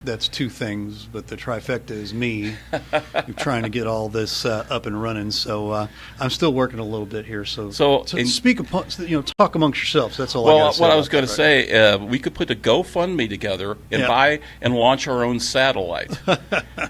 that's two things, but the trifecta is me trying to get all this up and running. So I'm still working a little bit here. So speak upon, talk amongst yourselves. That's all. Well, what I was going to say, we could put a GoFundMe together and buy and launch our own satellite.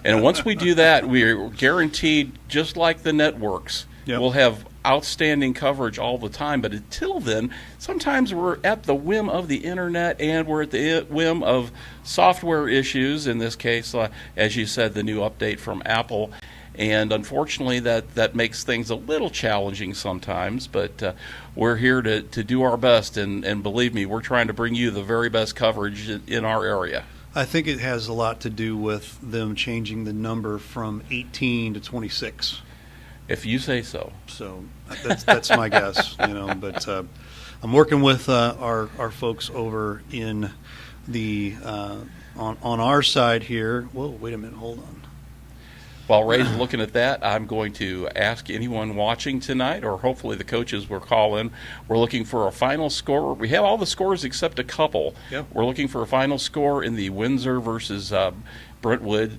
And once we do that, we're guaranteed, just like the networks, we'll have outstanding coverage all the time. But until then, sometimes we're at the whim of the internet, and we're at the whim of software issues. In this case, as you said, the new update from Apple. And unfortunately, that makes things a little challenging sometimes. But we're here to do our best, and believe me, we're trying to bring you the very best coverage in our area. I think it has a lot to do with them changing the number from 18 to 26. If you say so. So that's my guess, But I'm working with our folks over in the on our side here. Whoa, wait a minute, hold on. While Ray's looking at that, I'm going to ask anyone watching tonight, or hopefully the coaches will call in. We're looking for a final score. We have all the scores except a couple. Yep. We're looking for a final score in the Windsor versus Clayton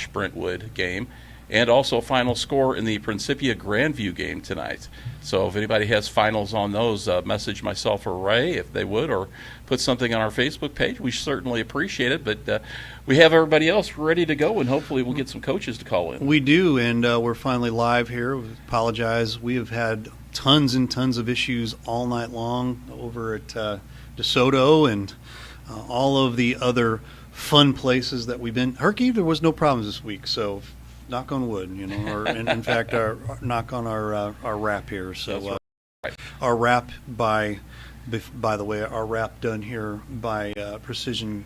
/ Brentwood game, and also a final score in the Principia Grandview game tonight. So if anybody has finals on those, message myself or Ray if they would, or put something on our Facebook page. We certainly appreciate it. But we have everybody else ready to go, and hopefully we'll get some coaches to call in. We do, and we're finally live here. We apologize. We have had tons and tons of issues all night long over at DeSoto and all of the other fun places that we've been. Herky, there was no problems this week, so knock on wood, or in fact, knock on our wrap here. So our wrap by the way, our wrap done here by Precision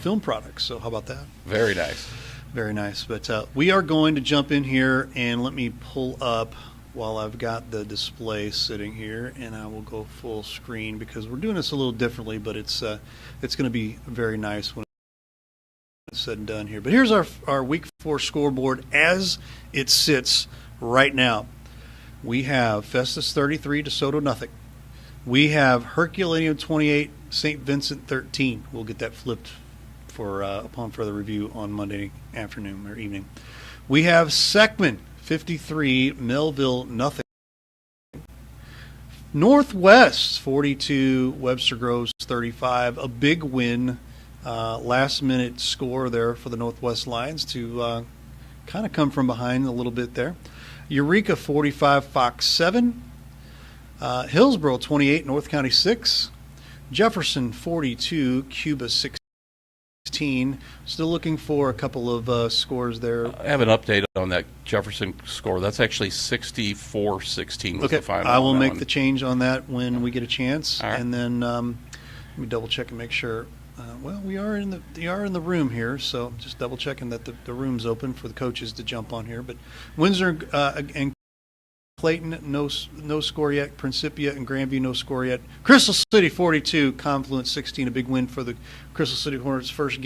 Film Products. So how about that? Very nice. Very nice. But we are going to jump in here, and let me pull up while I've got the display sitting here, and I will go full screen because we're doing this a little differently, but it's going to be very nice when said and done here. But here's our week 4 scoreboard as it sits right now. We have Festus 33, DeSoto nothing. We have Herculaneum 28, St. Vincent 13. We'll get that flipped for upon further review on Monday afternoon or evening. We have Seckman 53, Melville nothing. Northwest 42, Webster Groves 35. A big win. Last-minute score there for the Northwest Lions to kind of come from behind a little bit there. Eureka 45, Fox 7. Hillsboro 28, North County 6. Jefferson 42, Cuba 16. Still looking for a couple of scores there. I have an update on that Jefferson score. That's actually 64-16 was the final. I will make the change on that when we get a chance. Right. And then let me double-check and make sure. We are in the room here, so just double checking that the room's open for the coaches to jump on here. But Windsor and Clayton, no score yet. Principia and Grandview, no score yet. Crystal City 42, Confluence 16, a big win for the Crystal City Hornets. First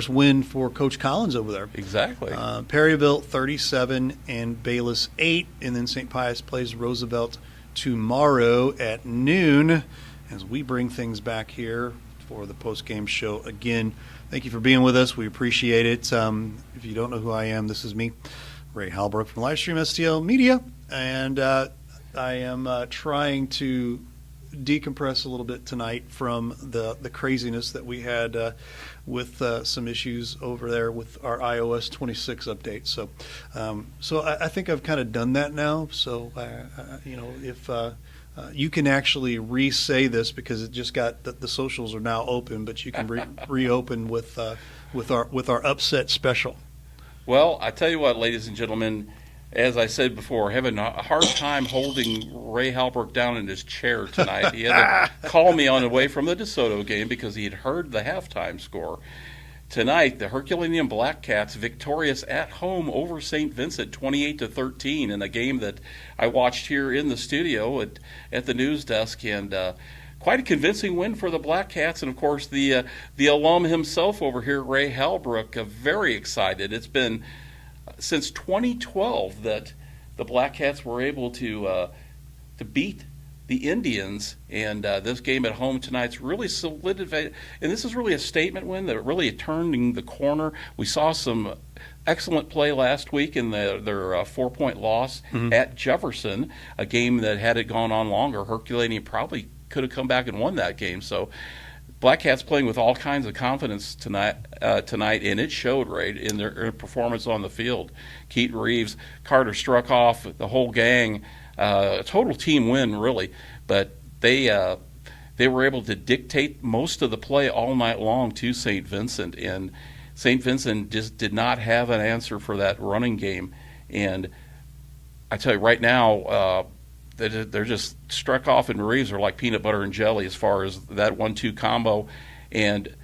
win for Coach Collins over there. Exactly. Perryville 37 and Bayless 8, and then St. Pius plays Roosevelt tomorrow at noon as we bring things back here for the post-game show. Again, thank you for being with us. We appreciate it. If you don't know who I am, this is me, Ray Halbrook from Livestream STL Media, and I am trying to decompress a little bit tonight from the craziness that we had with some issues over there with our iOS 26 update. So I think I've kind of done that now. So if you can actually re-say this because it just got the socials are now open, but you can reopen with our upset special. Well, I tell you what, ladies and gentlemen, as I said before, having a hard time holding Ray Halbrook down in his chair tonight. He had to call me on the way from the DeSoto game because he had heard the halftime score. Tonight, the Herculaneum Black Cats victorious at home over St. Vincent, 28-13, in a game that I watched here in the studio at the news desk, and quite a convincing win for the Black Cats. And of course, the alum himself over here, Ray Halbrook, very excited. It's been since 2012 that the Black Cats were able to beat the Indians, and this game at home tonight's really solidified. And this is really a statement win that really turning the corner. We saw some excellent play last week in their 4-point loss at Jefferson, a game that had it gone on longer, Herculaneum probably could have come back and won that game. So Black Cats playing with all kinds of confidence tonight, and it showed right in their performance on the field. Keaton Reeves, Carter Struckoff, the whole gang, a total team win really, but they were able to dictate most of the play all night long to St. Vincent, and St. Vincent just did not have an answer for that running game. And I tell you right now, they're just Struckoff and Reeves are like peanut butter and jelly as far as that 1-2 combo. And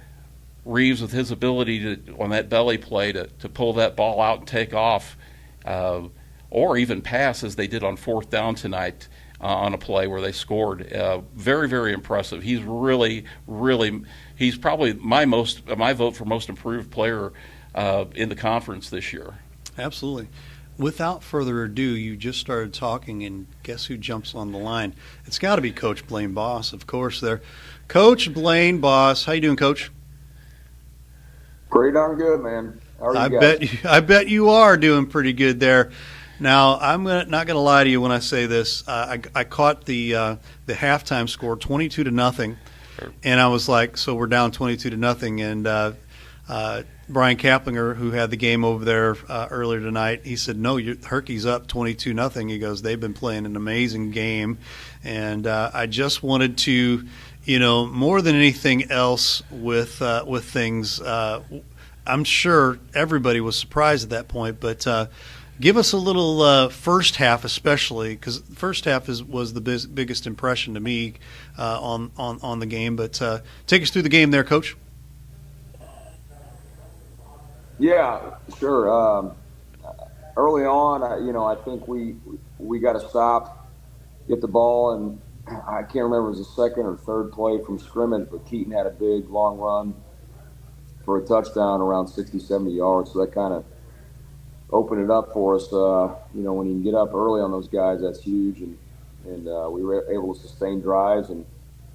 Reeves, with his ability to on that belly play to pull that ball out and take off, or even pass as they did on 4th down tonight on a play where they scored. Very, very impressive. He's really, he's probably my vote for most improved player in the conference this year. Absolutely. Without further ado, you just started talking, and guess who jumps on the line? It's got to be Coach Blaine Boss, of course. There, Coach Blaine Boss. How you doing, Coach? Pretty darn good, man. How are you guys? I bet you are doing pretty good there. Now, I'm not going to lie to you when I say this. I caught the halftime score, 22-0, and I was like, so we're down 22-0, and Brian Kaplinger, who had the game over there earlier tonight, he said, no, Herky's up 22-0. He goes, they've been playing an amazing game. And I just wanted to, more than anything else with things, I'm sure everybody was surprised at that point, but give us a little first half, especially, because the first half was the biggest impression to me on the game. But take us through the game there, Coach. Yeah, sure. Early on, I think we got to stop, get the ball, and I can't remember if it was the second or third play from scrimmage, but Keaton had a big long run for a touchdown around 60, 70 yards, so that kind of opened it up for us. When you can get up early on those guys, that's huge, and we were able to sustain drives and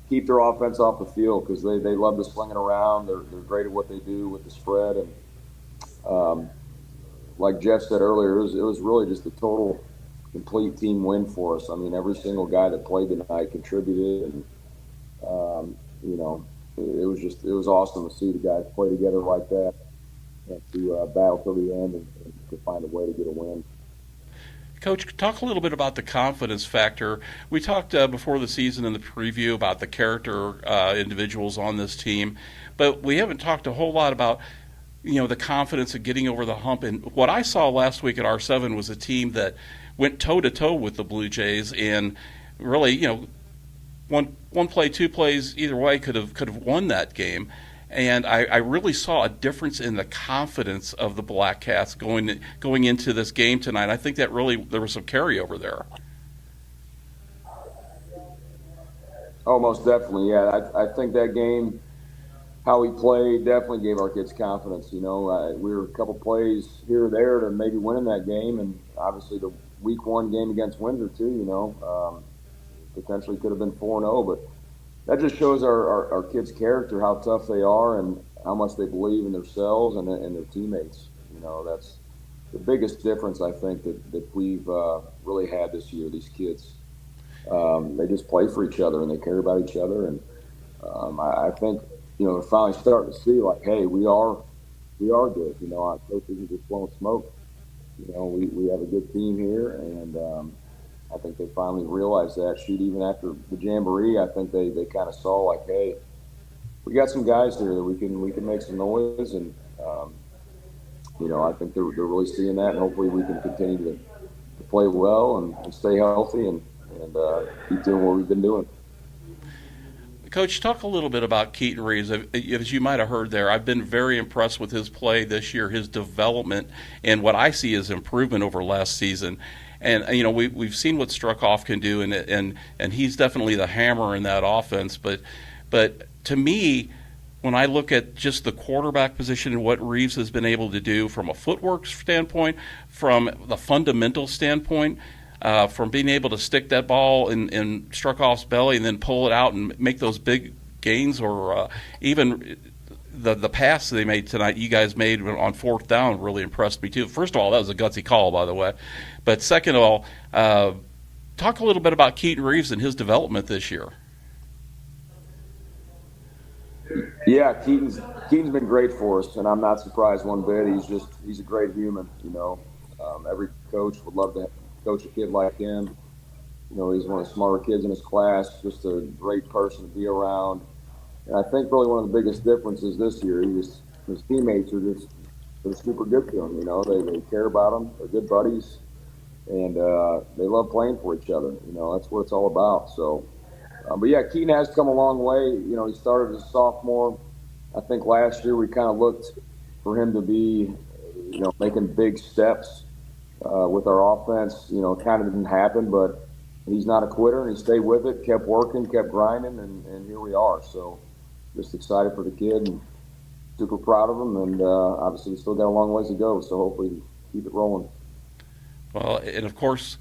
keep their offense off the field because they love to sling it around. They're great at what they do with the spread, and like Jeff said earlier, it was really just a total, complete team win for us. I mean, every single guy that played tonight contributed, and it was awesome to see the guys play together like that and to battle till the end and to find a way to get a win. Coach, talk a little bit about the confidence factor. We talked before the season in the preview about the character individuals on this team, but we haven't talked a whole lot about the confidence of getting over the hump. And what I saw last week at R7 was a team that went toe-to-toe with the Blue Jays and really, one play, 2 plays, either way could have won that game. And I really saw a difference in the confidence of the Black Cats going into this game tonight. I think that really there was some carryover there. Oh, most definitely, yeah. I think that game, how we played, definitely gave our kids confidence. We were a couple plays here or there to maybe winning that game, and obviously the Week 1 game against Windsor too. Potentially could have been 4-0, but that just shows our kids' character, how tough they are, and how much they believe in themselves and their teammates. That's the biggest difference I think that we've really had this year. These kids, they just play for each other and they care about each other, and I think. They're finally starting to see, like, hey, we are good. Our coach isn't just blowing smoke. We have a good team here, and I think they finally realized that. Even after the Jamboree, I think they kind of saw, like, hey, we got some guys here that we can make some noise, and I think they're really seeing that, and hopefully we can continue to play well and stay healthy and keep doing what we've been doing. Coach, talk a little bit about Keaton Reeves. As you might have heard there, I've been very impressed with his play this year, his development, and what I see as improvement over last season. And we've seen what Struckoff can do, and he's definitely the hammer in that offense. But to me, when I look at just the quarterback position and what Reeves has been able to do from a footwork standpoint, from the fundamental standpoint, from being able to stick that ball in Struckoff's belly and then pull it out and make those big gains, or even the pass they made tonight, you guys made on fourth down, really impressed me too. First of all, that was a gutsy call, by the way. But second of all, talk a little bit about Keaton Reeves and his development this year. Yeah, Keaton's been great for us, and I'm not surprised one bit. He's a great human, you know. Every coach would love to coach a kid like him. You know, he's one of the smarter kids in his class, just a great person to be around. And I think really one of the biggest differences this year, his teammates they're super good to him, you know. They care about him. They're good buddies, and they love playing for each other. You know, that's what it's all about. So. But yeah, Keaton has come a long way. You know, he started as a sophomore. I think last year we kind of looked for him to be, you know, making big steps with our offense. You know, it kind of didn't happen, but he's not a quitter, and he stayed with it, kept working, kept grinding, and here we are. So just excited for the kid and super proud of him. And obviously we still got a long ways to go, so hopefully keep it rolling. Well, and of course,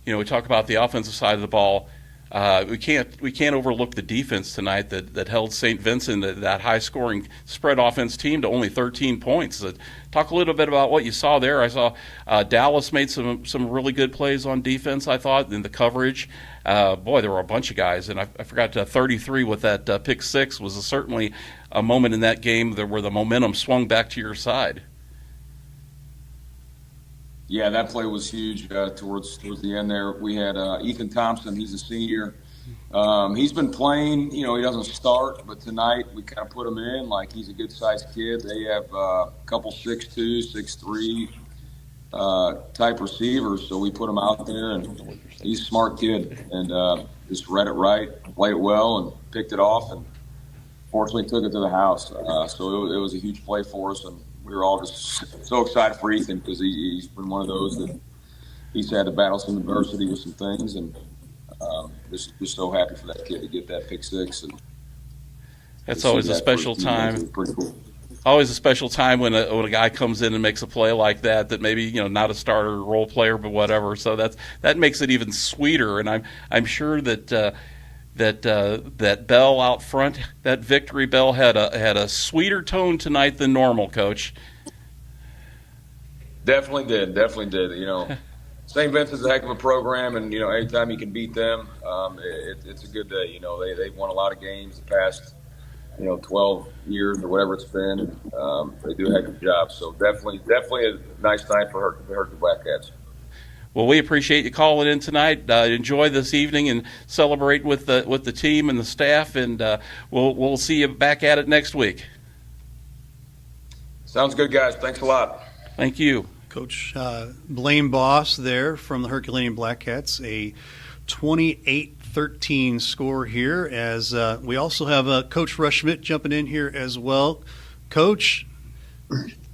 you know, we talk about the offensive side of the ball. We can't overlook the defense tonight that held St. Vincent, that high-scoring spread offense team, to only 13 points. Talk a little bit about what you saw there. I saw Dallas made some really good plays on defense, I thought, in the coverage. Boy, there were a bunch of guys, and I forgot 33 with that pick six was certainly a moment in that game where the momentum swung back to your side. Yeah, that play was huge towards the end there. We had Ethan Thompson. He's a senior. He's been playing. You know, he doesn't start, but tonight we kind of put him in like he's a good-sized kid. They have a couple 6'2", 6'3" type receivers, so we put him out there, and he's a smart kid and just read it right, played it well, and picked it off, and fortunately took it to the house. So it was a huge play for us, and we were all just so excited for Ethan because he's been one of those that he's had to battle some adversity with some things, and just so happy for that kid to get that pick six. And that's always a special time. Pretty cool. Always a special time when a guy comes in and makes a play like that maybe, you know, not a starter role player but whatever. So that makes it even sweeter. And I'm sure that that bell out front, that victory bell, had a sweeter tone tonight than normal, Coach. Definitely did. You know, St. Vincent's a heck of a program, and you know, anytime you can beat them, it's a good day. You know, they've won a lot of games the past, you know, 12 years or whatever it's been. They do a heck of a job. So definitely a nice night for the Hercules Blackcats. Well, we appreciate you calling in tonight. Enjoy this evening and celebrate with the team and the staff, and we'll see you back at it next week. Sounds good, guys. Thanks a lot. Thank you. Coach Blaine Boss there from the Herculaneum Blackcats, a 28-13 score here, as we also have Coach Rush Schmidt jumping in here as well. Coach,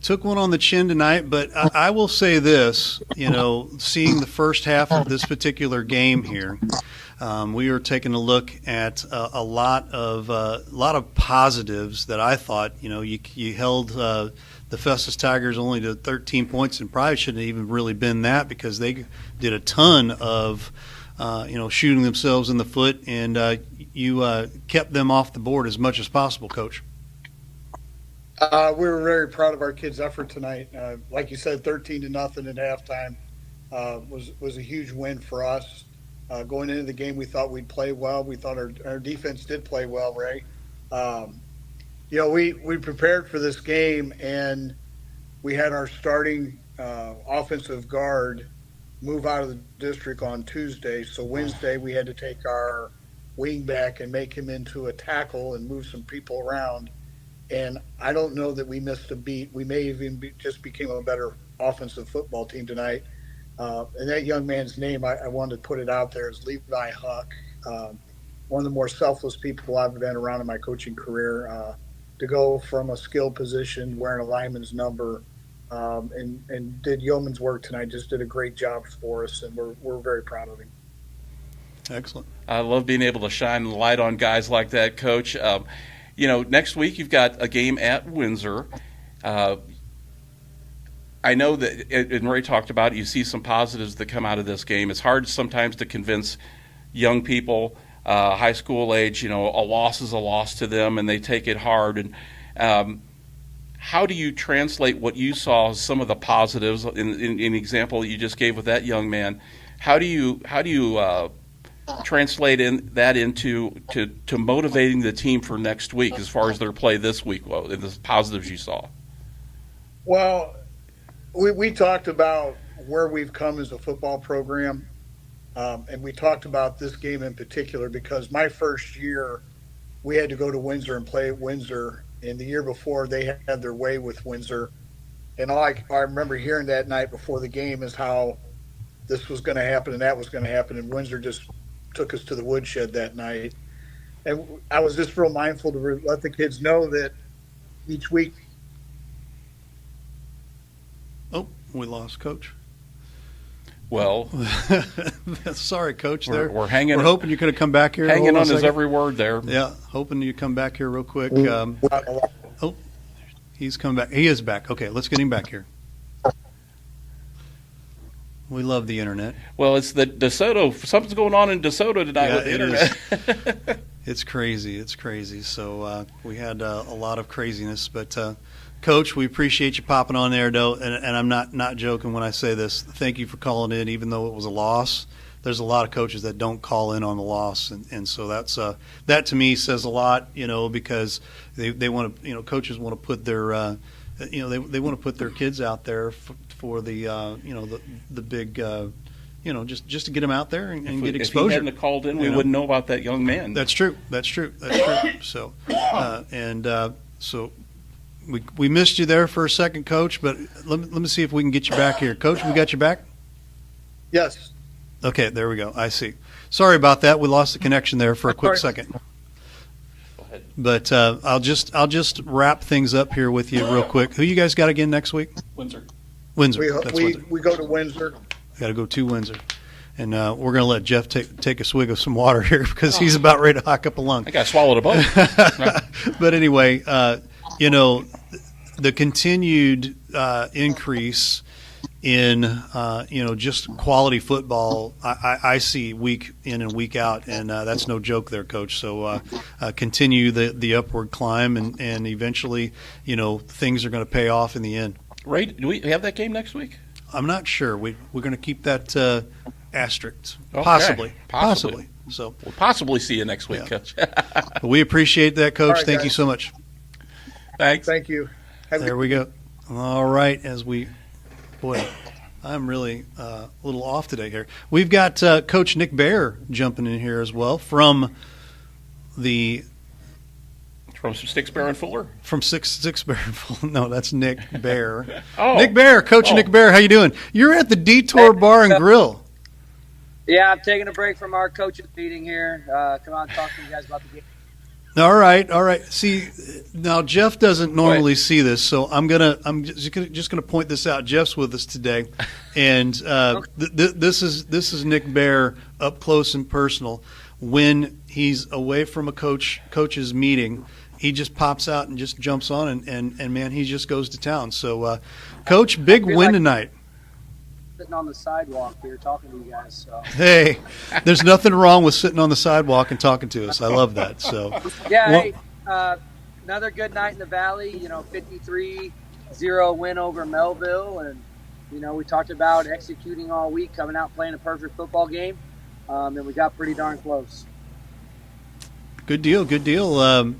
took one on the chin tonight, but I will say this, you know, seeing the first half of this particular game here, we were taking a look at a lot of positives that I thought, you know, you held the Festus Tigers only to 13 points, and probably shouldn't have even really been that, because they did a ton of shooting themselves in the foot, and you kept them off the board as much as possible, Coach. We were very proud of our kids' effort tonight. Like you said, 13-0 at halftime was a huge win for us. Going into the game, we thought we'd play well. We thought our defense did play well, Ray. You know, we prepared for this game, and we had our starting offensive guard move out of the district on Tuesday. So Wednesday we had to take our wing back and make him into a tackle and move some people around. And I don't know that we missed a beat. We may even just became a better offensive football team tonight. And that young man's name, I wanted to put it out there, is Levi Huck. One of the more selfless people I've been around in my coaching career. To go from a skilled position, wearing a lineman's number, and did yeoman's work tonight. Just did a great job for us, and we're very proud of him. Excellent. I love being able to shine the light on guys like that, Coach. You know, next week you've got a game at Windsor. I know that, and Ray talked about it, you see some positives that come out of this game. It's hard sometimes to convince young people, high school age, a loss is a loss to them, and they take it hard. And how do you translate what you saw as some of the positives in the example you just gave with that young man? How do you translate that into motivating the team for next week as far as their play this week, and the positives you saw? Well, we talked about where we've come as a football program, and we talked about this game in particular because my first year we had to go to Windsor and play at Windsor, and the year before they had their way with Windsor. And all I remember hearing that night before the game is how this was going to happen and that was going to happen, and Windsor just took us to the woodshed that night. And I was just real mindful to let the kids know that each week. Oh, we lost Coach. Well, sorry, Coach. We're hanging. We're hoping you could have come back here. Hanging on his every word there. Yeah, hoping you come back here real quick. Oh, he's come back. He is back. Okay, let's get him back here. We love the internet. Well, it's the DeSoto. Something's going on in DeSoto tonight with the internet. It's crazy. It's crazy. So we had a lot of craziness, but. Coach, we appreciate you popping on there, though, and I'm not joking when I say this. Thank you for calling in, even though it was a loss. There's a lot of coaches that don't call in on the loss, and so that to me says a lot, because they want to, coaches want to put their, they want to put their kids out there for the, the big, just to get them out there and get exposure. If he hadn't called in, we wouldn't know about that young man. That's true. So, so. We missed you there for a second, Coach, but let me see if we can get you back here. Coach, we got you back? Yes. Okay, there we go. I see. Sorry about that. We lost the connection there for a quick second. Go ahead. But I'll just wrap things up here with you real quick. Who you guys got again next week? Windsor. Windsor. We go to Windsor. We got to go to Windsor. And we're going to let Jeff take a swig of some water here because he's about ready to hock up a lung. I got swallowed a bone. But anyway, the continued increase in just quality football I see week in and week out, and that's no joke there, Coach. So continue the upward climb, and eventually things are going to pay off in the end. Ray, do we have that game next week? I'm not sure. We're going to keep that asterisk. Okay. Possibly. So we'll possibly see you next week, Coach. We appreciate that, Coach. Right, Thank guys. you so much. Thanks. Thank you. There we go. All right, boy, I'm really a little off today here. We've got Coach Nick Bear jumping in here as well from Sticks, Bear, and Fuller? From Six Bear and Fuller. No, that's Nick Bear. Oh. Nick Bear, Coach Nick Bear, how you doing? You're at the Detour Bar and Grill. Yeah, I'm taking a break from our coaches meeting here. Come on, talk to you guys about the game. All right. See, now Jeff doesn't normally see this, so I'm just gonna point this out. Jeff's with us today, and this is Nick Bear up close and personal. When he's away from a coach's meeting, he just pops out and just jumps on, and man, he just goes to town. So, Coach, big win tonight. Sitting on the sidewalk here talking to you guys. So. Hey, there's nothing wrong with sitting on the sidewalk and talking to us. I love that. So yeah, another good night in the Valley. 53-0 win over Melville, and we talked about executing all week, coming out playing a perfect football game, and we got pretty darn close. Good deal. Do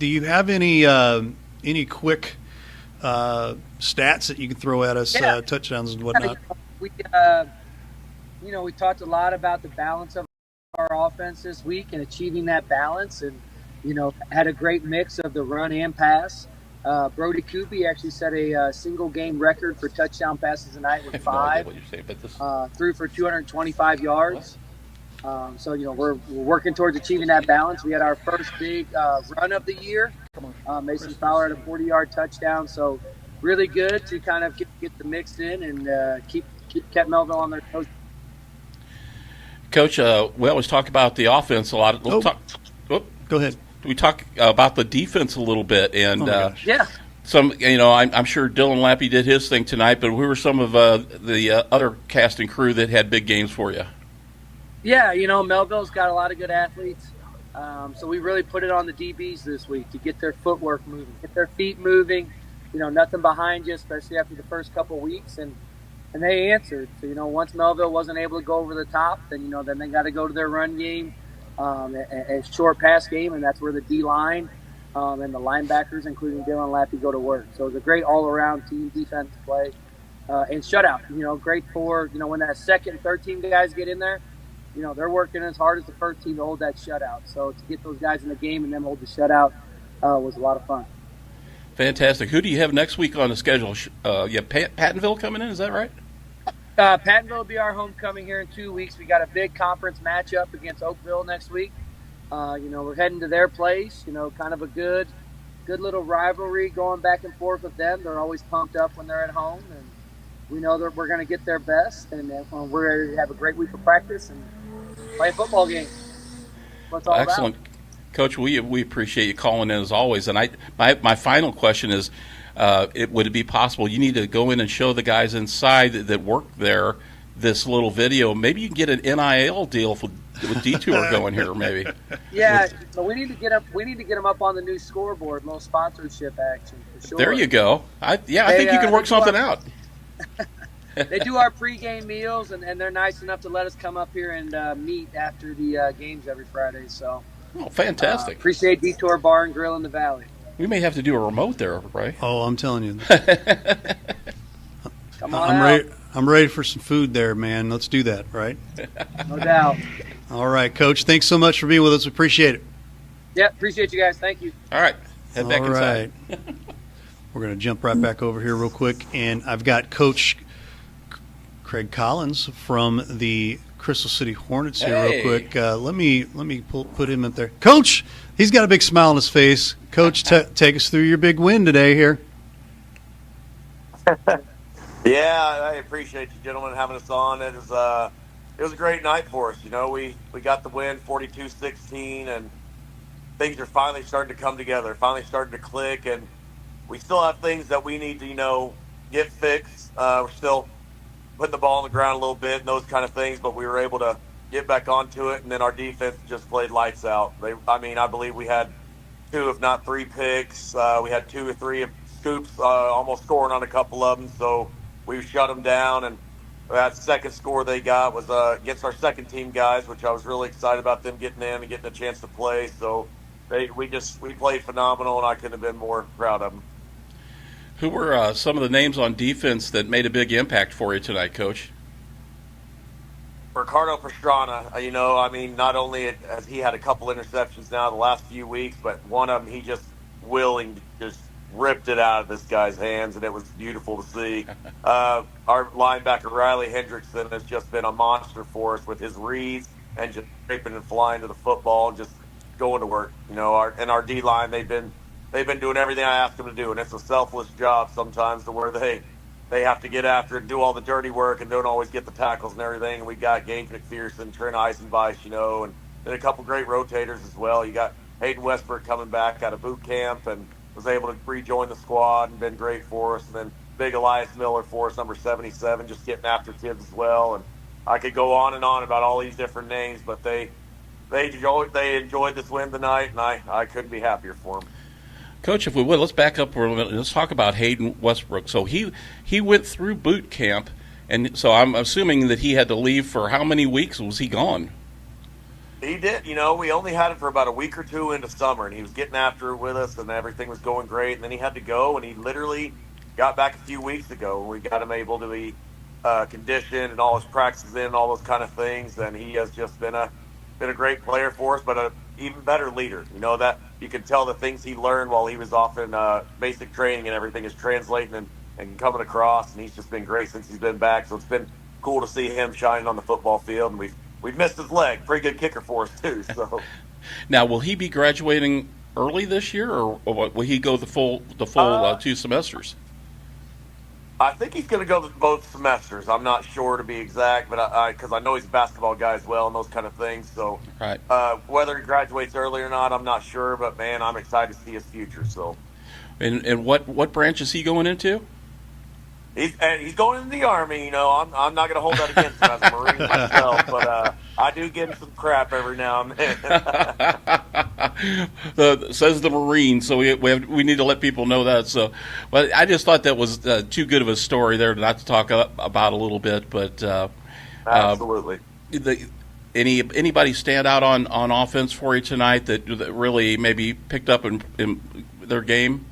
you have any quick stats that you can throw at us, touchdowns and whatnot? We talked a lot about the balance of our offense this week and achieving that balance, and had a great mix of the run and pass. Brody Coopy actually set a single game record for touchdown passes tonight with 5. Threw for 225 yards. So we're working towards achieving that balance. We had our first big run of the year. Mason Fowler had a 40-yard touchdown. So really good to kind of get the mix in and kept Melville on their toes. Coach, we always talk about the offense a lot. Go ahead. We talk about the defense a little bit, and I'm sure Dylan Lappy did his thing tonight, but who were some of the other cast and crew that had big games for you? Yeah, Melville's got a lot of good athletes. So we really put it on the DBs this week to get their footwork moving, get their feet moving, nothing behind you, especially after the first couple of weeks. And they answered. So, once Melville wasn't able to go over the top, then they got to go to their run game, a short pass game, and that's where the D-line and the linebackers, including Dylan Lappy, go to work. So it was a great all-around team defense play and shutout. Great for, when that second and third team guys get in there, they're working as hard as the first team to hold that shutout. So to get those guys in the game and them hold the shutout was a lot of fun. Fantastic. Who do you have next week on the schedule? You have Pattonville coming in, is that right? Pattonville will be our homecoming here in 2 weeks. We got a big conference matchup against Oakville next week. We're heading to their place, kind of a good little rivalry going back and forth with them. They're always pumped up when they're at home, and we know that we're going to get their best, and we're ready to have a great week of practice and play a football game. What's all Excellent. about. Coach, we appreciate you calling in as always. And my final question is, would it be possible, you need to go in and show the guys inside that work there this little video? Maybe you can get an NIL deal with Detour going here, maybe. Yeah, but we need to get them up on the new scoreboard, little sponsorship action for sure. There you go. I think you can work something out. They do our pregame meals, and they're nice enough to let us come up here and meet after the games every Friday. So, fantastic! Appreciate Detour Bar and Grill in the Valley. We may have to do a remote there, right? Oh, I'm telling you. Come on out. I'm ready for some food there, man. Let's do that, right? No doubt. All right, Coach. Thanks so much for being with us. We appreciate it. Yeah, appreciate you guys. Thank you. All right. Head back inside. Right. We're going to jump right back over here real quick, and I've got Coach Craig Collins from the Crystal City Hornets here real quick. Let me put him up there. Coach, he's got a big smile on his face. Coach, take us through your big win today here. Yeah, I appreciate you gentlemen having us on. It was a great night for us. We got the win 42-16, and things are finally starting to come together, finally starting to click, and we still have things that we need to, get fixed. We're still putting the ball on the ground a little bit and those kind of things, but we were able to get back onto it, and then our defense just played lights out. I believe we had 2, if not 3 picks. We had 2 or 3 scoops, almost scoring on a couple of them, so we shut them down, and that second score they got was against our second team guys, which I was really excited about them getting in and getting a chance to play. So we played phenomenal, and I couldn't have been more proud of them. Who were some of the names on defense that made a big impact for you tonight, Coach? Ricardo Pastrana, not only has he had a couple interceptions now the last few weeks, but one of them he just ripped it out of this guy's hands, and it was beautiful to see. Our linebacker, Riley Hendrickson, has just been a monster for us with his reads and just scraping and flying to the football and just going to work. Our D-line, they've been doing everything I asked them to do, and it's a selfless job sometimes to where they have to get after it and do all the dirty work and don't always get the tackles and everything. And we got Gaines McPherson, Trent Eisenbeiss, and then a couple great rotators as well. You got Hayden Westbrook coming back out of boot camp and was able to rejoin the squad and been great for us. And then big Elias Miller for us, number 77, just getting after kids as well. And I could go on and on about all these different names, but they enjoyed this win tonight, and I couldn't be happier for them. Coach, if we would, let's back up for a minute. Let's talk about Hayden Westbrook. So he went through boot camp, and so I'm assuming that he had to leave for how many weeks was he gone? He did. We only had him for about a week or 2 into summer, and he was getting after it with us, and everything was going great. And then he had to go, and he literally got back a few weeks ago. We got him able to be conditioned and all his practices in, all those kind of things. And he has just been a great player for us, but an even better leader. That you can tell the things he learned while he was off in basic training and everything is translating and coming across. And he's just been great since he's been back. So it's been cool to see him shining on the football field. And we've missed his leg. Pretty good kicker for us too. So now, will he be graduating early this year, or will he go the full 2 semesters? I think he's going to go both semesters. I'm not sure to be exact, but because I know he's a basketball guy as well and those kind of things. So right. Whether he graduates early or not, I'm not sure. But man, I'm excited to see his future. So And what branch is he going into? He's going into the Army. I'm not going to hold that against him as a Marine myself, but I do get him some crap every now and then. Says the Marine, so we need to let people know that. So, but I just thought that was too good of a story there not to talk about a little bit. But absolutely. Anybody stand out on offense for you tonight that really maybe picked up in their game?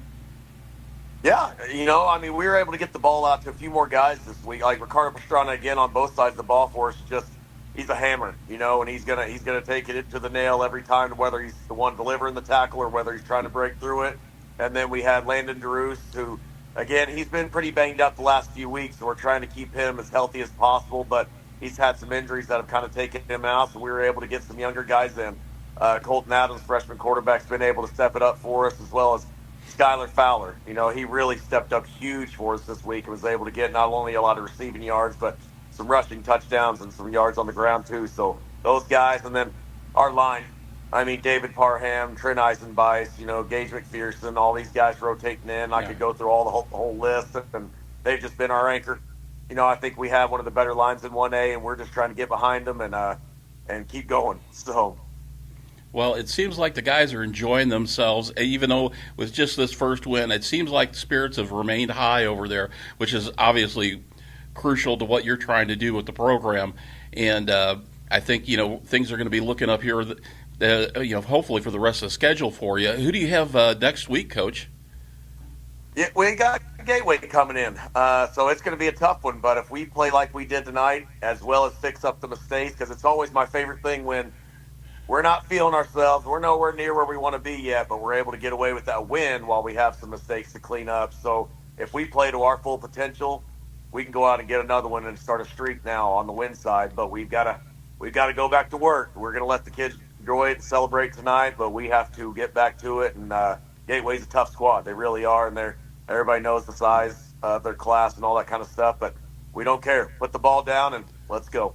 Yeah, we were able to get the ball out to a few more guys this week. Like Ricardo Pastrana again on both sides of the ball for us. He's a hammer, and he's gonna take it to the nail every time, whether he's the one delivering the tackle or whether he's trying to break through it. And then we had Landon DeRoos, who, again, he's been pretty banged up the last few weeks, so we're trying to keep him as healthy as possible. But he's had some injuries that have kind of taken him out, so we were able to get some younger guys in. Colton Adams, freshman quarterback, has been able to step it up for us, as well as Skylar Fowler. He really stepped up huge for us this week and was able to get not only a lot of receiving yards, but some rushing touchdowns and some yards on the ground too. So those guys, and then our line. David Parham, Trent Eisenbeis, Gage McPherson, all these guys rotating in. I could go through all the whole list, and they've just been our anchor. I think we have one of the better lines in 1A, and we're just trying to get behind them and keep going. So. Well, it seems like the guys are enjoying themselves, even though with just this first win, it seems like the spirits have remained high over there, which is obviously crucial to what you're trying to do with the program. And I think, things are going to be looking up here, hopefully for the rest of the schedule for you. Who do you have next week, Coach? Yeah, we got Gateway coming in, so it's going to be a tough one. But if we play like we did tonight, as well as fix up the mistakes, because it's always my favorite thing when we're not feeling ourselves. We're nowhere near where we want to be yet, but we're able to get away with that win while we have some mistakes to clean up. So if we play to our full potential, we can go out and get another one and start a streak now on the win side. But we've got to go back to work. We're going to let the kids enjoy it and celebrate tonight, but we have to get back to it. And Gateway's a tough squad. They really are, and everybody knows the size of their class and all that kind of stuff. But we don't care. Put the ball down and let's go.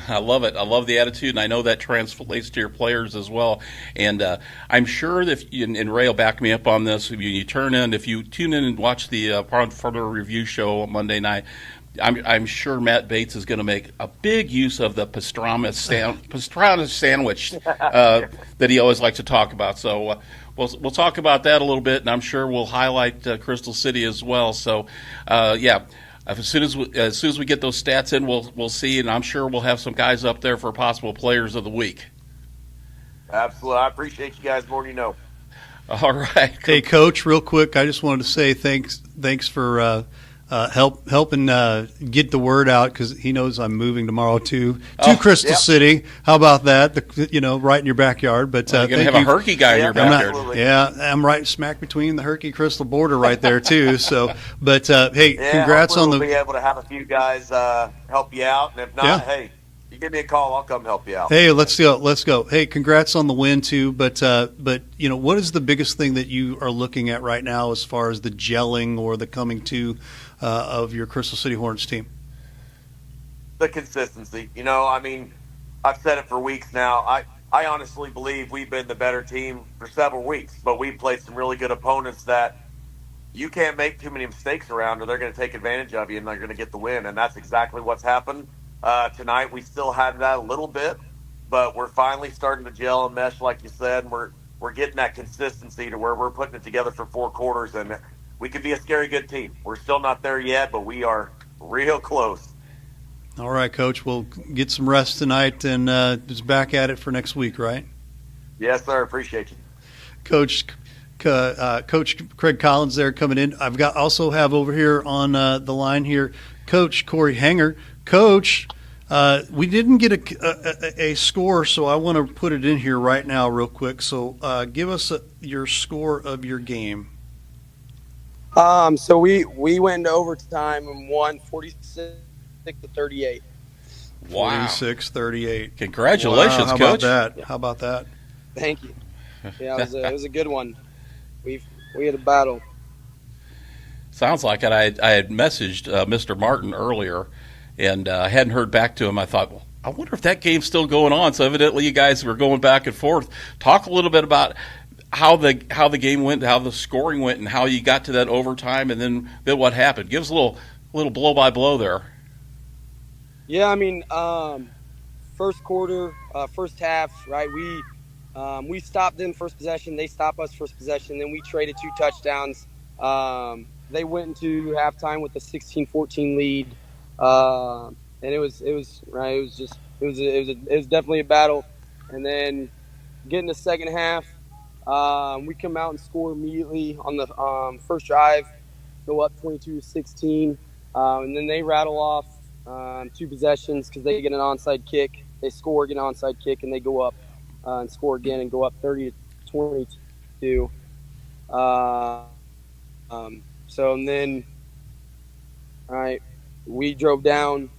I love it. I love the attitude, and I know that translates to your players as well. And I'm sure that, and Ray will back me up on this, if you tune in and watch the further review show on Monday night, I'm sure Matt Bates is going to make a big use of the pastrama sandwich that he always likes to talk about. So we'll talk about that a little bit, and I'm sure we'll highlight Crystal City as well. So, As soon as we get those stats in, we'll see, and I'm sure we'll have some guys up there for possible players of the week. Absolutely, I appreciate you guys more than you know. All right. Hey, Coach, real quick, I just wanted to say thanks for helping get the word out, because he knows I'm moving tomorrow to Crystal City. How about that? Right in your backyard. But you're going to have a Herky guy in your backyard. I'm right smack between the Herky Crystal border right there too. So, but hey, congrats on We'll be able to have a few guys help you out, and if not, hey, you give me a call, I'll come help you out. Hey, let's go. Hey, congrats on the win too. But what is the biggest thing that you are looking at right now as far as the gelling or the coming to of your Crystal City Hornets team? The consistency. I've said it for weeks now. I honestly believe we've been the better team for several weeks, but we've played some really good opponents that you can't make too many mistakes around, or they're going to take advantage of you and they're going to get the win. And that's exactly what's happened. Tonight we still had that a little bit, but we're finally starting to gel and mesh, like you said. And we're getting that consistency to where we're putting it together for 4 quarters, and we could be a scary good team. We're still not there yet, but we are real close. All right, Coach. We'll get some rest tonight and just back at it for next week, right? Yes, sir. Appreciate you. Coach Craig Collins there coming in. Also have over here on the line here Coach Corey Hanger. Coach, we didn't get a score, so I want to put it in here right now real quick. So give us your score of your game. So we went into overtime and won 46-38. Wow. 46-38. Congratulations, wow, Coach. How about that? Thank you. Yeah, it was a good one. We had a battle. Sounds like it. I had messaged Mr. Martin earlier, and I hadn't heard back to him. I thought, well, I wonder if that game's still going on. So evidently you guys were going back and forth. Talk a little bit about how the game went, how the scoring went, and how you got to that overtime, and then what happened. Give us a little blow by blow there. Yeah, I mean, first quarter, first half, right? We stopped them first possession. They stopped us first possession. Then we traded 2 touchdowns. They went into halftime with a 16-14 lead, and it was right. It was definitely a battle. And then getting the second half, we come out and score immediately on the first drive, go up 22-16, and then they rattle off 2 possessions because they get an onside kick. They score, get an onside kick, and they go up and score again and go up 30-22. So and then, all right, we drove down,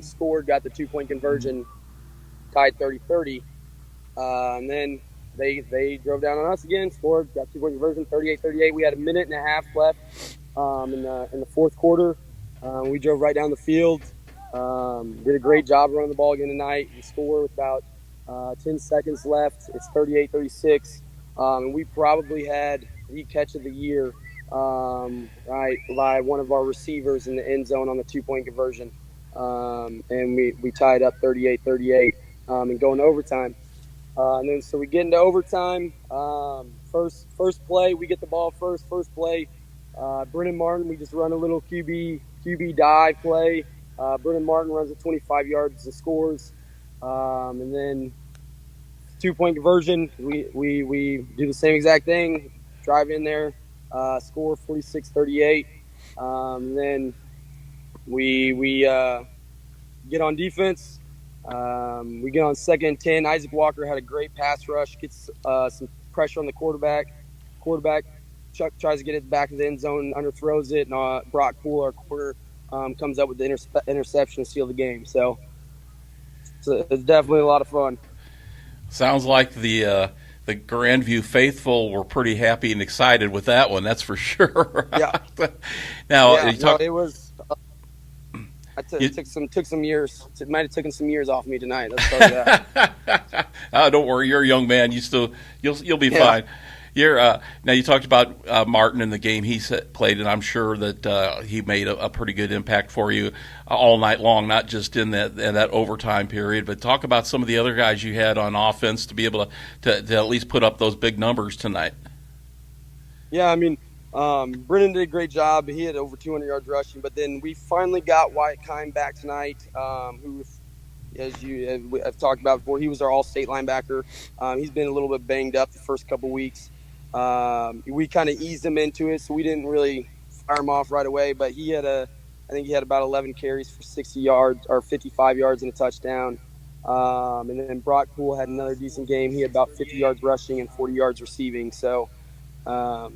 scored, got the 2-point conversion, tied 30-30, and then they drove down on us again, scored, got 2-point conversion, 38-38. We had a minute and a half left in the fourth quarter. We drove right down the field, did a great job running the ball again tonight. We scored with about 10 seconds left. It's 38-36, and we probably had the catch of the year right by one of our receivers in the end zone on the 2-point conversion, and we tied up 38-38 and going to overtime. And then so we get into overtime. First play, we get the ball first play. Brennan Martin, we just run a little QB dive play. Brennan Martin runs it 25 yards and scores. And then 2-point conversion, we do the same exact thing. Drive in there, score 46-38. And then we get on defense. We get on 2nd and 10. Isaac Walker had a great pass rush, gets some pressure on the quarterback. Chuck tries to get it back to the end zone, underthrows it, and Brock Poole, our corner, comes up with the interception to seal the game. So it's definitely a lot of fun. Sounds like the Grandview faithful were pretty happy and excited with that one. That's for sure. Yeah. Now it was. It took some years. It might have taken some years off me tonight. Let's start that. Don't worry, you're a young man. You'll be fine. Now you talked about Martin and the game he played, and I'm sure that he made a pretty good impact for you all night long, not just in that overtime period. But talk about some of the other guys you had on offense to be able to at least put up those big numbers tonight. Yeah, I mean, Brennan did a great job. He had over 200 yards rushing, but then we finally got Wyatt Kime back tonight, who, as I've talked about before, he was our all-state linebacker. He's been a little bit banged up the first couple weeks. We kind of eased him into it, so we didn't really fire him off right away, but I think he had about 11 carries for 60 yards or 55 yards and a touchdown. And then Brock Poole had another decent game. He had about 50 yards rushing and 40 yards receiving. So, all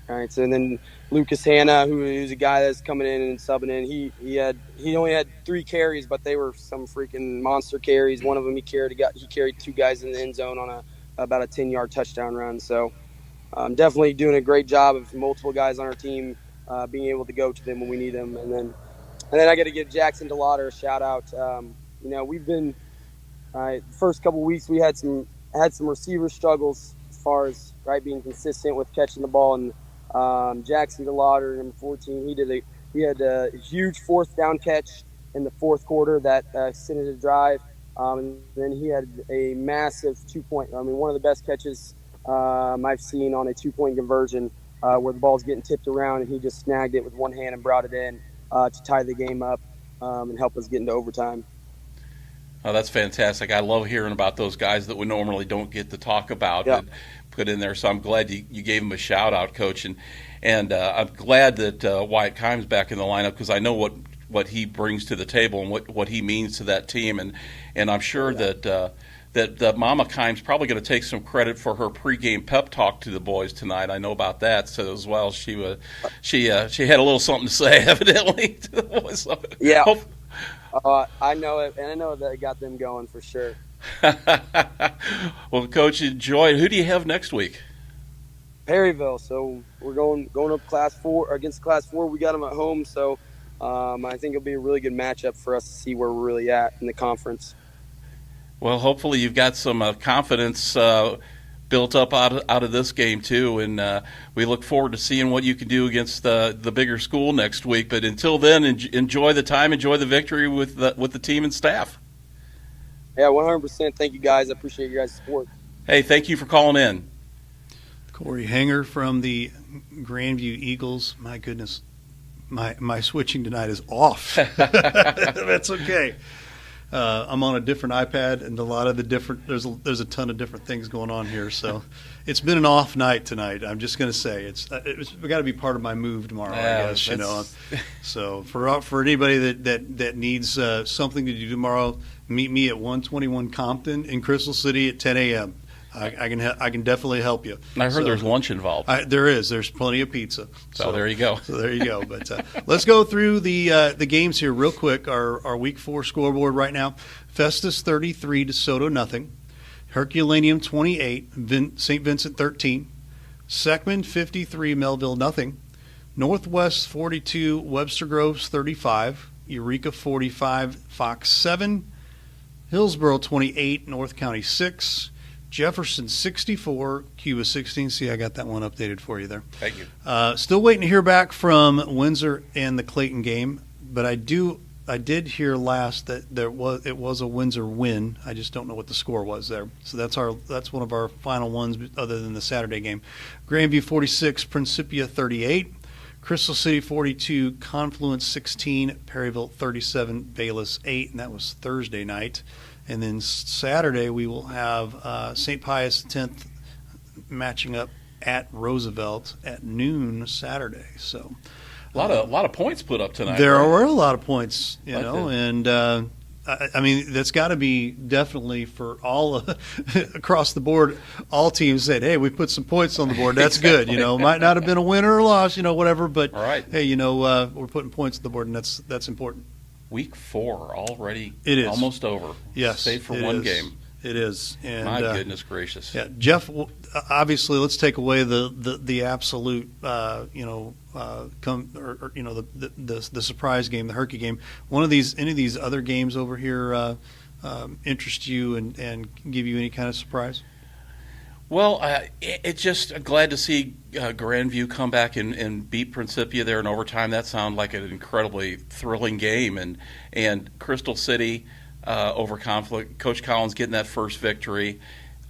right. So, and then Lucas Hanna, who's a guy that's coming in and subbing in, he only had 3 carries, but they were some freaking monster carries. One of them he carried 2 guys in the end zone on about a 10-yard touchdown run. So, definitely doing a great job of multiple guys on our team being able to go to them when we need them. And then I got to give Jackson DeLauder a shout out. We've been the first couple of weeks we had some receiver struggles as far as being consistent with catching the ball. And Jackson DeLauder, number 14, he had a huge 4th down catch in the fourth quarter that extended the drive. And then he had a massive 2-point. I mean, one of the best catches I've seen on a 2-point conversion where the ball's getting tipped around and he just snagged it with one hand and brought it in to tie the game up and help us get into overtime. Oh, that's fantastic. I love hearing about those guys that we normally don't get to talk about and put in there. So I'm glad you gave him a shout-out, Coach. And I'm glad that Wyatt Kime's back in the lineup because I know what he brings to the table and what he means to that team. And I'm sure that Mama Kime's probably going to take some credit for her pregame pep talk to the boys tonight. I know about that. So as well, she had a little something to say, evidently, to the boys. So, yeah. I know it, and I know that it got them going for sure. Well, Coach, enjoy it. Who do you have next week? Perryville. So we're going up Class 4 against Class 4. We got them at home, so I think it'll be a really good matchup for us to see where we're really at in the conference. Well, hopefully you've got some confidence built up out of this game too, and we look forward to seeing what you can do against the bigger school next week. But until then, enjoy the time, enjoy the victory with the team and staff. Yeah, 100%. Thank you, guys. I appreciate your guys' support. Hey, thank you for calling in. Corey Hanger from the Grandview Eagles. My goodness, my switching tonight is off. That's okay. I'm on a different iPad, and a lot of the different there's a ton of different things going on here. So it's been an off night tonight. I'm just going to say it's got to be part of my move tomorrow. I guess So for anybody that needs something to do tomorrow, meet me at 121 Compton in Crystal City at 10 a.m. I can definitely help you. And I heard there's lunch involved. There is. There's plenty of pizza. So there you go. So there you go. But let's go through the games here real quick. Our Week 4 scoreboard right now: Festus 33, DeSoto nothing. Herculaneum 28, St. Vincent 13. Seckman 53, Melville nothing. Northwest 42, Webster Groves 35. Eureka 45, Fox 7. Hillsboro 28, North County 6. Jefferson 64, Cuba 16. See, I got that one updated for you there. Thank you. Still waiting to hear back from Windsor and the Clayton game, but I did hear last that it was a Windsor win. I just don't know what the score was there. So that's one of our final ones other than the Saturday game. Grandview 46, Principia 38. Crystal City 42, Confluence 16, Perryville 37, Bayless 8, and that was Thursday night. And then Saturday we will have St. Pius X matching up at Roosevelt at noon Saturday. So a lot of points put up tonight. There right? were a lot of points, and I mean that's got to be definitely for all across the board. All teams said, "Hey, we put some points on the board. That's Exactly. good. Might not have been a winner or loss, whatever, but right. Hey, we're putting points on the board, and that's important." Week 4 already. It is almost over. Yes, save for one game. It is. And, my goodness gracious. Yeah, Jeff. Obviously, let's take away the absolute, the surprise game, the Herky game. Any of these other games over here interest you and give you any kind of surprise? Well, it's just glad to see Grandview come back and beat Principia there in overtime. That sounded like an incredibly thrilling game. And Crystal City over Conflict, Coach Collins getting that first victory.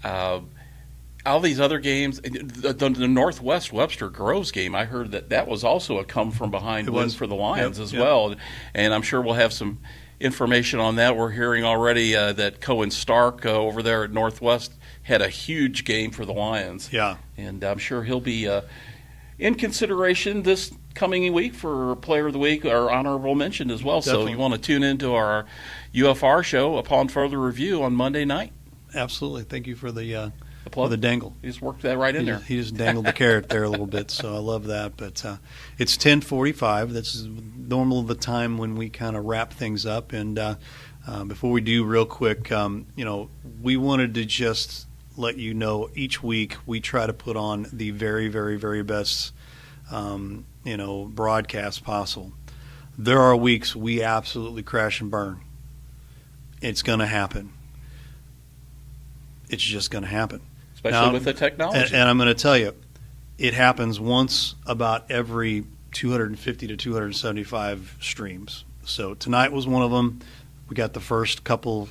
All these other games, the Northwest Webster Groves game, I heard that was also a come-from-behind win for the Lions as well. And I'm sure we'll have some information on that. We're hearing already that Cohen Stark over there at Northwest had a huge game for the Lions. Yeah. And I'm sure he'll be in consideration this coming week for Player of the Week or honorable mention as well. Definitely. So you want to tune into our UFR show upon further review on Monday night. Absolutely. Thank you for the dangle. He just worked that right in there. He just dangled the carrot there a little bit, so I love that. But it's 10:45. That's normal the time when we kind of wrap things up. And before we do, real quick, we wanted to just let you know each week we try to put on the very, very, very best, broadcast possible. There are weeks we absolutely crash and burn. It's going to happen. It's just going to happen. Especially with the technology. And I'm going to tell you, it happens once about every 250 to 275 streams. So tonight was one of them. We got the first couple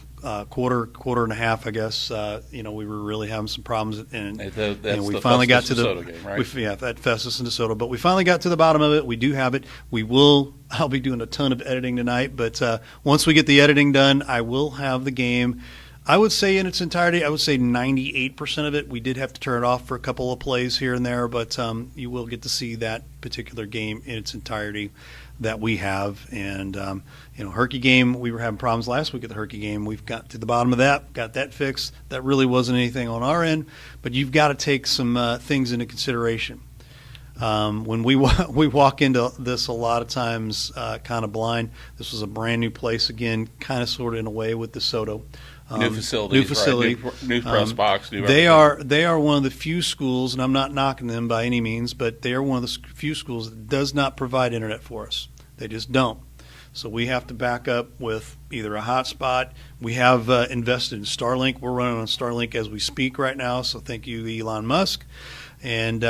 quarter and a half, I guess. We were really having some problems, and we finally got to the game, right? At Festus and DeSoto. But we finally got to the bottom of it. We do have it. I'll be doing a ton of editing tonight. But once we get the editing done, I will have the game. I would say in its entirety, I would say 98% of it. We did have to turn it off for a couple of plays here and there, but you will get to see that particular game in its entirety that we have. And, Herky game, we were having problems last week at the Herky game. We've got to the bottom of that, got that fixed. That really wasn't anything on our end, but you've got to take some things into consideration. When we walk into this a lot of times kind of blind. This was a brand new place again, kind of sort of in a way with DeSoto. New facility, right. New press box. They are one of the few schools, and I'm not knocking them by any means, but they are one of the few schools that does not provide internet for us. They just don't. So we have to back up with either a hotspot. We have invested in Starlink. We're running on Starlink as we speak right now. So thank you, Elon Musk. And,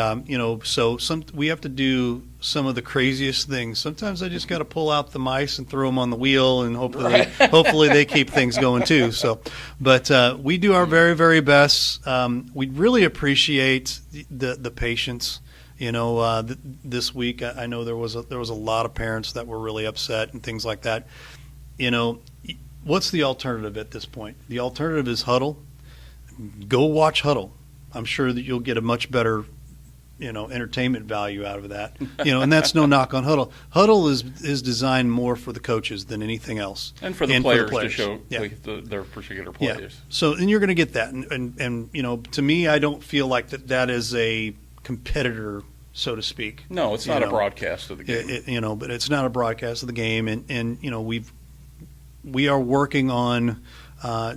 so we have to do some of the craziest things. Sometimes I just got to pull out the mice and throw them on the wheel, and hopefully they keep things going too. So, but we do our very, very best. We really appreciate the patience. This week I know there was a lot of parents that were really upset and things like that. What's the alternative at this point? The alternative is Huddle. Go watch Huddle. I'm sure that you'll get a much better, entertainment value out of that. And that's no knock on Huddle. Huddle is designed more for the coaches than anything else, and for the players to show their particular players. Yeah. So, and you're going to get that, and to me, I don't feel like that is a competitor, so to speak. No, it's not a broadcast of the game. But it's not a broadcast of the game, and we are working on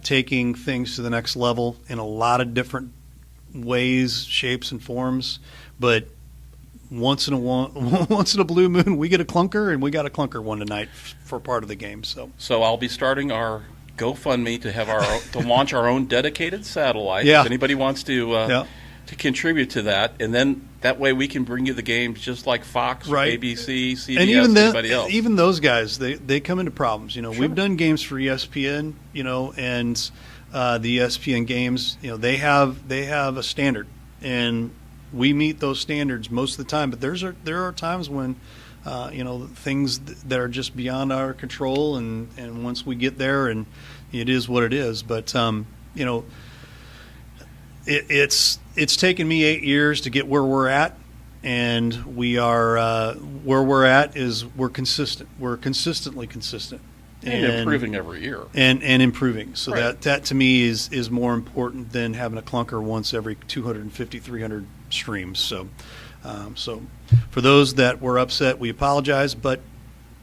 taking things to the next level in a lot of different ways, shapes, and forms. But once in a blue moon, we get a clunker, and we got a clunker one tonight for part of the game. So I'll be starting our GoFundMe to have to launch our own dedicated satellite. Yeah. If anybody wants to contribute to that, and then that way we can bring you the games just like Fox, right. ABC, CBS, and even anybody else. Even those guys, they come into problems. Sure. We've done games for ESPN, and the ESPN games, they have a standard, and we meet those standards most of the time. But there are times when, things that are just beyond our control, and once we get there, and it is what it is. But it's taken me 8 years to get where we're at, and we are where we're at is we're consistent. We're consistently consistent. And improving every year. And improving. So right. that to me is more important than having a clunker once every 250, 300 streams. So for those that were upset, we apologize, but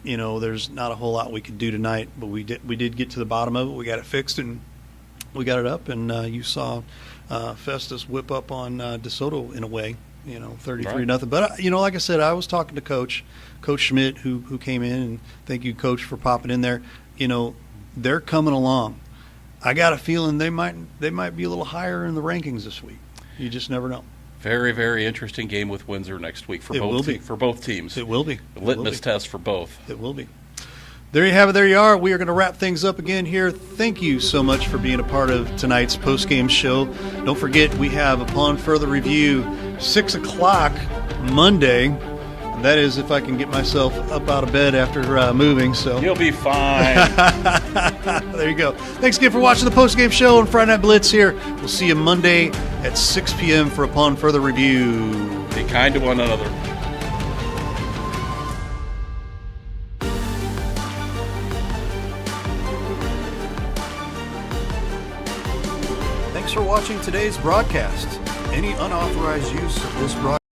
there's not a whole lot we could do tonight. But we did get to the bottom of it. We got it fixed, and we got it up, and you saw Festus whip up on DeSoto in a way, 33-0. But like I said, I was talking to Coach Schmidt, who came in, and thank you, Coach, for popping in there. They're coming along. I got a feeling they might be a little higher in the rankings this week. You just never know. Very, very interesting game with Windsor next week for both teams. It will be. The litmus test for both. It will be. There you have it. There you are. We are going to wrap things up again here. Thank you so much for being a part of tonight's post-game show. Don't forget, we have Upon Further Review, 6 o'clock Monday. That is if I can get myself up out of bed after moving. So you'll be fine. There you go. Thanks again for watching the post-game show on Friday Night Blitz here. We'll see you Monday at 6 p.m. for Upon Further Review. Be kind to one another. Thanks for watching today's broadcast. Any unauthorized use of this broadcast